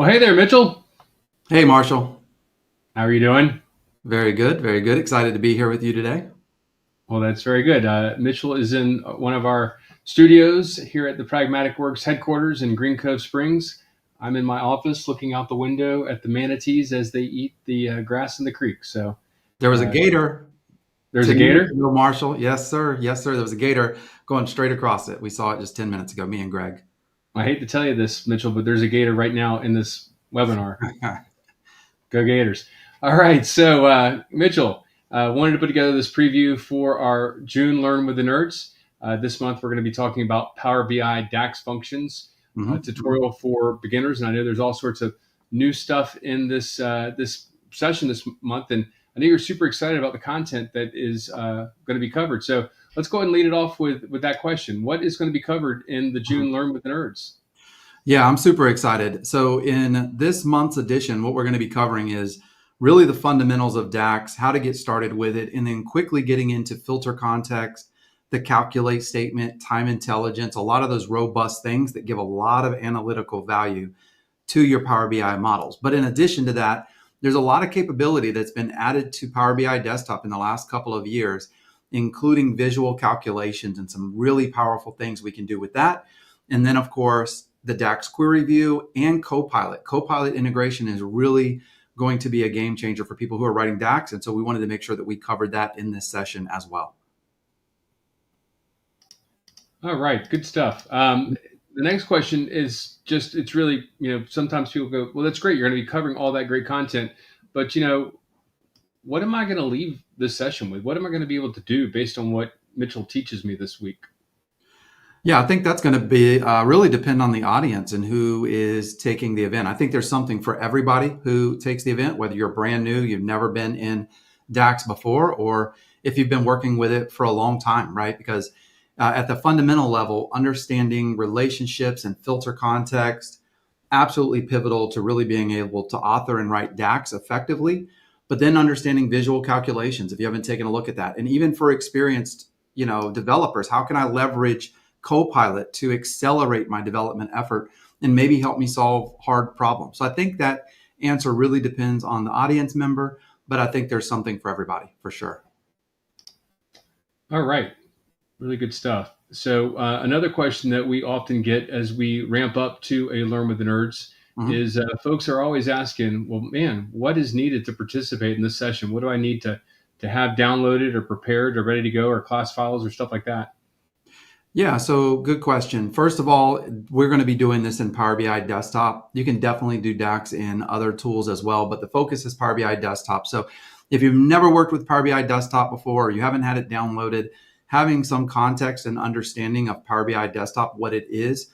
Well, hey there, Mitchell. Hey, Marshall. How are you doing? Very good. Very good. Excited to be here with you today. Well, that's very good. Mitchell is in one of our studios here at the Pragmatic Works headquarters in Green Cove Springs. I'm in my office looking out the window at the manatees as they eat the grass in the creek. So There was a uh, gator there's a 10 minutes gator. ago, Marshall. Yes, sir. Yes, sir. There was a gator going straight across it. We saw it just 10 minutes ago, me and Greg. I hate to tell you this, Mitchell, but there's a gator right now in this webinar. Go Gators. All right. So, Mitchell, wanted to put together this preview for our June Learn with the Nerds. This month, we're going to be talking about Power BI DAX functions, Hmm. tutorial for beginners. And I know there's all sorts of new stuff in this session this month. And I know you're super excited about the content that is going to be covered. So let's go ahead and lead it off with that question. What is going to be covered in the June Learn with the Nerds? Yeah, I'm super excited. So, in this month's edition, what we're going to be covering is really the fundamentals of DAX, how to get started with it, and then quickly getting into filter context, the calculate statement, time intelligence, a lot of those robust things that give a lot of analytical value to your Power BI models. But in addition to that, there's a lot of capability that's been added to Power BI Desktop in the last couple of years, including visual calculations and some really powerful things we can do with that. And then, of course, the DAX query view and Copilot. Copilot integration is really going to be a game changer for people who are writing DAX. And so we wanted to make sure that we covered that in this session as well. All right, good stuff. The next question is just, it's really, sometimes people go, well, that's great. You're going to be covering all that great content. But, what am I going to leave this session with? What am I going to be able to do based on what Mitchell teaches me this week? Yeah, I think that's going to be really depend on the audience and who is taking the event. I think there's something for everybody who takes the event, whether you're brand new, you've never been in DAX before, or if you've been working with it for a long time, right? Because at the fundamental level, understanding relationships and filter context, absolutely pivotal to really being able to author and write DAX effectively. But then understanding visual calculations, if you haven't taken a look at that, and even for experienced, developers, how can I leverage Copilot to accelerate my development effort and maybe help me solve hard problems? So I think that answer really depends on the audience member, but I think there's something for everybody for sure. All right, really good stuff. So, another question that we often get as we ramp up to a Learn with the Nerds Mhm. is folks are always asking, well, man, what is needed to participate in this session? What do I need to have downloaded or prepared or ready to go, or class files or stuff like that? Yeah, so good question. First of all, we're going to be doing this in Power BI Desktop. You can definitely do DAX in other tools as well, but the focus is Power BI Desktop. So if you've never worked with Power BI Desktop before, or you haven't had it downloaded, having some context and understanding of Power BI Desktop, what it is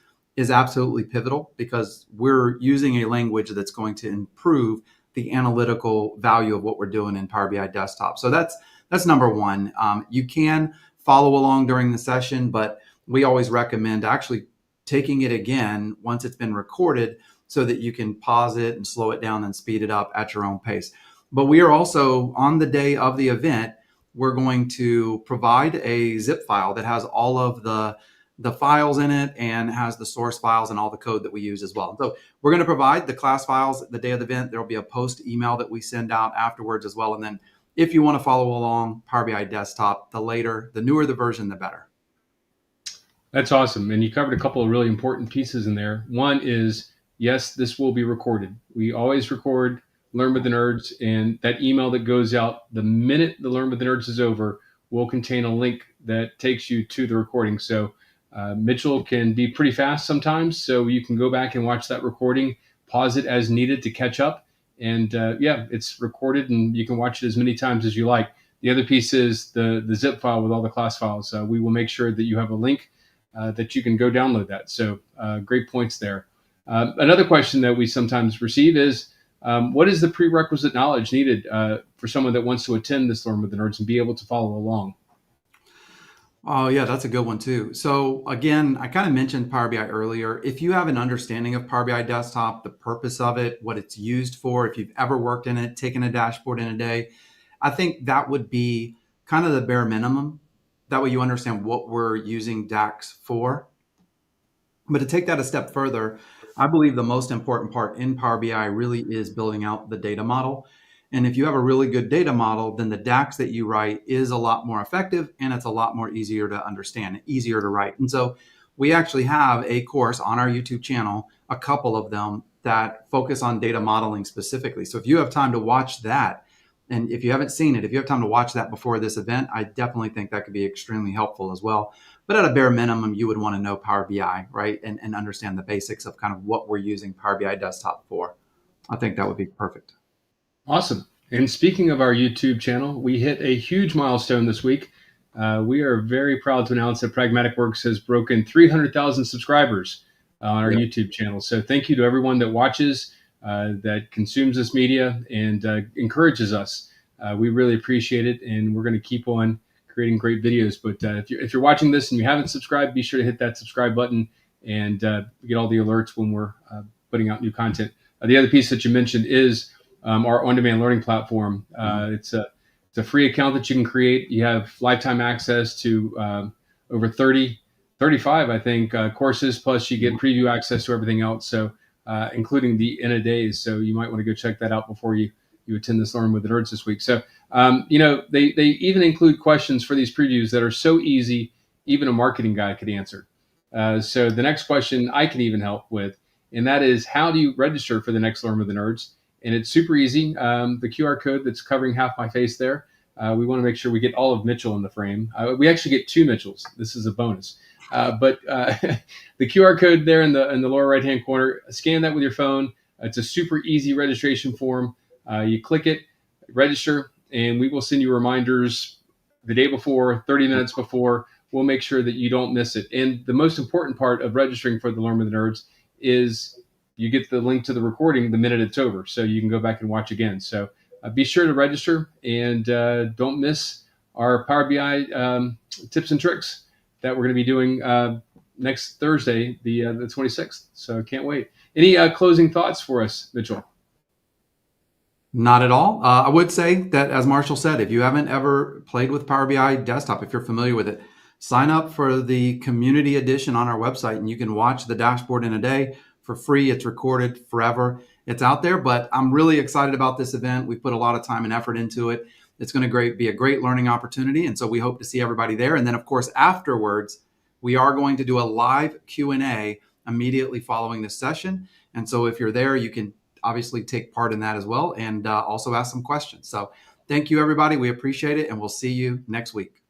absolutely pivotal because we're using a language that's going to improve the analytical value of what we're doing in Power BI Desktop. So that's number one. You can follow along during the session, but we always recommend actually taking it again once it's been recorded so that you can pause it and slow it down and speed it up at your own pace. But we are also on the day of the event, we're going to provide a zip file that has all of the files in it and has the source files and all the code that we use as well. So we're going to provide the class files the day of the event. There'll be a post email that we send out afterwards as well. And then if you want to follow along Power BI Desktop, the newer the version, the better. That's awesome. And you covered a couple of really important pieces in there. One is, yes, this will be recorded. We always record Learn with the Nerds, and that email that goes out the minute the Learn with the Nerds is over will contain a link that takes you to the recording. So Mitchell can be pretty fast sometimes, so you can go back and watch that recording, pause it as needed to catch up. And yeah, it's recorded, and you can watch it as many times as you like. The other piece is the zip file with all the class files. We will make sure that you have a link that you can go download that. So great points there. Another question that we sometimes receive is, what is the prerequisite knowledge needed for someone that wants to attend this Learn with the Nerds and be able to follow along? Oh, yeah, that's a good one too. So again, I kind of mentioned Power BI earlier. If you have an understanding of Power BI Desktop, the purpose of it, what it's used for, if you've ever worked in it, taken a dashboard in a day, I think that would be kind of the bare minimum. That way you understand what we're using DAX for. But to take that a step further, I believe the most important part in Power BI really is building out the data model. And if you have a really good data model, then the DAX that you write is a lot more effective and it's a lot more easier to understand, easier to write. And so we actually have a course on our YouTube channel, a couple of them that focus on data modeling specifically. So if you have time to watch that, and if you haven't seen it, if you have time to watch that before this event, I definitely think that could be extremely helpful as well. But at a bare minimum, you would want to know Power BI, right? And understand the basics of kind of what we're using Power BI Desktop for. I think that would be perfect. Awesome. And speaking of our YouTube channel, we hit a huge milestone this week. We are very proud to announce that Pragmatic Works has broken 300,000 subscribers on our Yep. YouTube channel. So thank you to everyone that watches, that consumes this media, and encourages us. We really appreciate it, and we're going to keep on creating great videos. But if you're watching this and you haven't subscribed, be sure to hit that subscribe button and get all the alerts when we're putting out new content. The other piece that you mentioned is our on-demand learning platform. It's a free account that you can create. You have lifetime access to over 30, 35, I think, courses, plus you get preview access to everything else, so including the in a days. So you might want to go check that out before you attend this Learn with the Nerds this week. So, they even include questions for these previews that are so easy, even a marketing guy could answer. So the next question I can even help with, and that is, how do you register for the next Learn with the Nerds? And it's super easy. The QR code that's covering half my face there, we want to make sure we get all of Mitchell in the frame. We actually get two Mitchells. This is a bonus. But the QR code there in the lower right-hand corner, scan that with your phone. It's a super easy registration form. You click it, register, and we will send you reminders the day before, 30 minutes before. We'll make sure that you don't miss it. And the most important part of registering for the Learn with the Nerds is you get the link to the recording the minute it's over, so you can go back and watch again. So be sure to register, and don't miss our Power BI tips and tricks that we're going to be doing next Thursday, the 26th. So can't wait. Any closing thoughts for us, Mitchell? Not at all. I would say that, as Marshall said, if you haven't ever played with Power BI Desktop, if you're familiar with it, sign up for the community edition on our website, and you can watch the dashboard in a day for free. It's recorded forever. It's out there, but I'm really excited about this event. We put a lot of time and effort into it. It's going to be a great learning opportunity, and so we hope to see everybody there. And then, of course, afterwards, we are going to do a live Q&A immediately following this session. And so if you're there, you can obviously take part in that as well, and also ask some questions. So thank you, everybody. We appreciate it, and we'll see you next week.